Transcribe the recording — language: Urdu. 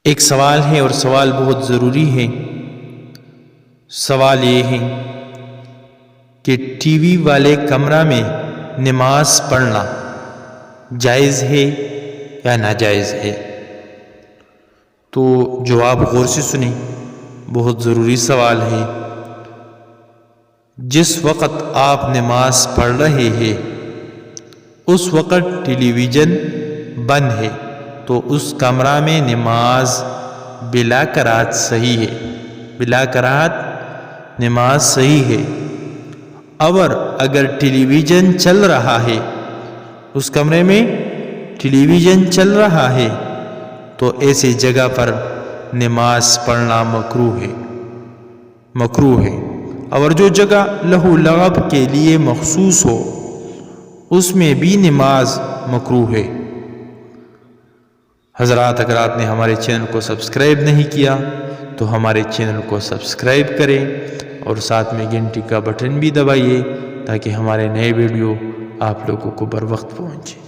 ایک سوال ہے اور سوال بہت ضروری ہے۔ سوال یہ ہے کہ ٹی وی والے کمرہ میں نماز پڑھنا جائز ہے یا ناجائز ہے؟ تو جواب غور سے سنیں، بہت ضروری سوال ہے۔ جس وقت آپ نماز پڑھ رہے ہیں اس وقت ٹیلی ویژن بند ہے تو اس کمرہ میں نماز بلا کراہت صحیح ہے، بلا کراہت نماز صحیح ہے۔ اور اگر ٹیلی ویژن چل رہا ہے، اس کمرے میں ٹیلی ویژن چل رہا ہے تو ایسی جگہ پر نماز پڑھنا مکروہ ہے، مکروہ ہے۔ اور جو جگہ لہو لعب کے لیے مخصوص ہو اس میں بھی نماز مکروہ ہے۔ حضرات، اگر آپ نے ہمارے چینل کو سبسکرائب نہیں کیا تو ہمارے چینل کو سبسکرائب کریں اور ساتھ میں گھنٹی کا بٹن بھی دبائیے تاکہ ہمارے نئے ویڈیو آپ لوگوں کو بر وقت پہنچے۔